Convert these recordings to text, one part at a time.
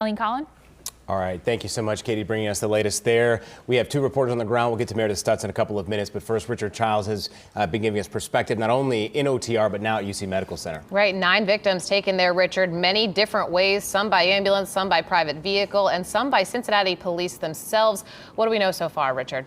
Colin? All right. Thank you so much, Katie, bringing us the latest there. We have two reporters on the ground. We'll get to Meredith Stutz in a couple of minutes. But first, Richard Childs has been giving us perspective not only in OTR, but now at UC Medical Center. Right. 9 victims taken there, Richard, many different ways, some by ambulance, some by private vehicle, and some by Cincinnati police themselves. What do we know so far, Richard?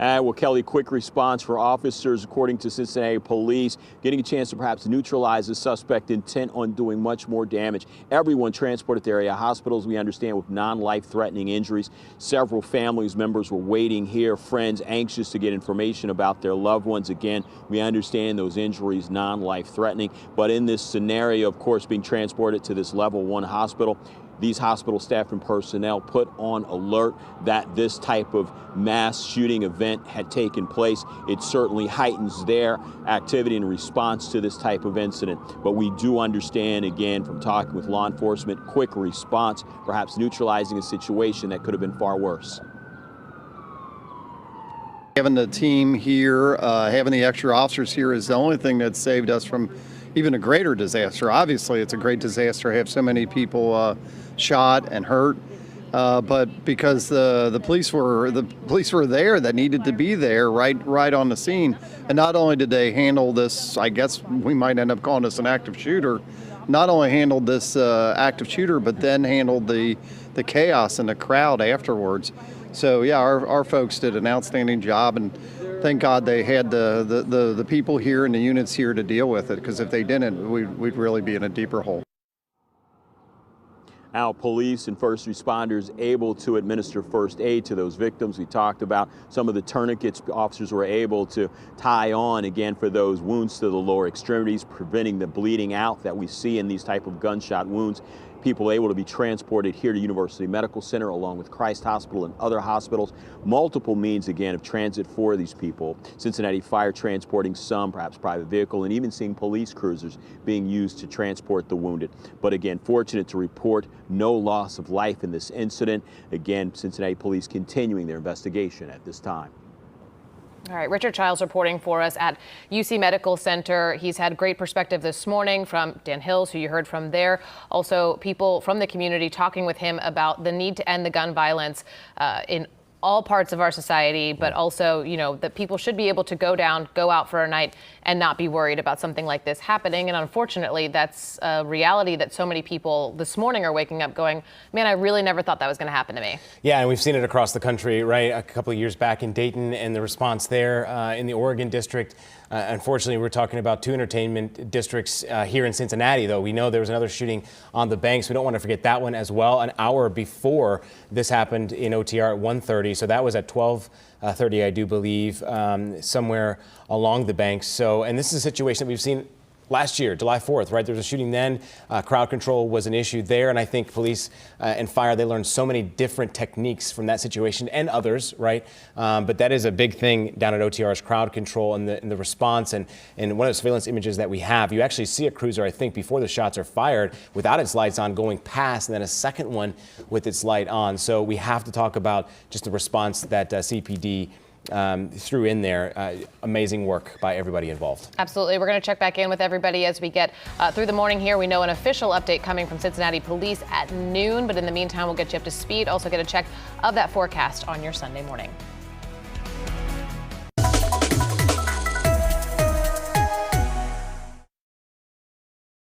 Well, Kelly, quick response for officers, according to Cincinnati police, getting a chance to perhaps neutralize the suspect intent on doing much more damage. Everyone transported to area hospitals, we understand, with non-life-threatening injuries. Several families members were waiting here, friends anxious to get information about their loved ones. Again, we understand those injuries non-life-threatening. But in this scenario, of course, being transported to this level 1 hospital, these hospital staff and personnel put on alert that this type of mass shooting event had taken place. It certainly heightens their activity in response to this type of incident. But we do understand, again, from talking with law enforcement, quick response, perhaps neutralizing a situation that could have been far worse. Having the team here, having the extra officers here is the only thing that saved us from even a greater disaster. Obviously, it's a great disaster to have so many people shot and hurt, but because the police were there that needed to be there right on the scene, and not only did they handle this, I guess we might end up calling this an active shooter, not only handled this active shooter, but then handled the chaos in the crowd afterwards. So yeah, our folks did an outstanding job, and thank God they had the people here and the units here to deal with it, because if they didn't, we'd really be in a deeper hole. Now, police and first responders able to administer first aid to those victims. We talked about some of the tourniquets officers were able to tie on, again, for those wounds to the lower extremities, preventing the bleeding out that we see in these type of gunshot wounds. People able to be transported here to University Medical Center along with Christ Hospital and other hospitals. Multiple means, again, of transit for these people. Cincinnati Fire transporting some, perhaps private vehicle, and even seeing police cruisers being used to transport the wounded. But again, fortunate to report no loss of life in this incident. Again, Cincinnati police continuing their investigation at this time. All right, Richard Childs reporting for us at UC Medical Center. He's had great perspective this morning from Dan Hills, who you heard from there. Also, people from the community talking with him about the need to end the gun violence in all parts of our society, but also, you know, that people should be able to go out for a night and not be worried about something like this happening. And unfortunately, that's a reality that so many people this morning are waking up going, man, I really never thought that was going to happen to me. Yeah, and we've seen it across the country, right? A couple of years back in Dayton, and the response there in the Oregon district. Unfortunately, we're talking about 2 entertainment districts here in Cincinnati, though. We know there was another shooting on the Banks. We don't want to forget that one as well. An hour before this happened in OTR at 1:30. So that was at 12:30, I do believe, somewhere along the Banks. So, and this is a situation that we've seen last year, July 4th, right? There was a shooting then. Crowd control was an issue there. And I think police and fire, they learned so many different techniques from that situation and others, right? But that is a big thing down at OTR's crowd control and the response. And one of the surveillance images that we have, you actually see a cruiser, I think, before the shots are fired without its lights on going past, and then a second one with its light on. So we have to talk about just the response that CPD threw in there. Amazing work by everybody involved. Absolutely. We're going to check back in with everybody as we get through the morning here. We know an official update coming from Cincinnati Police at noon, but in the meantime, we'll get you up to speed. Also get a check of that forecast on your Sunday morning.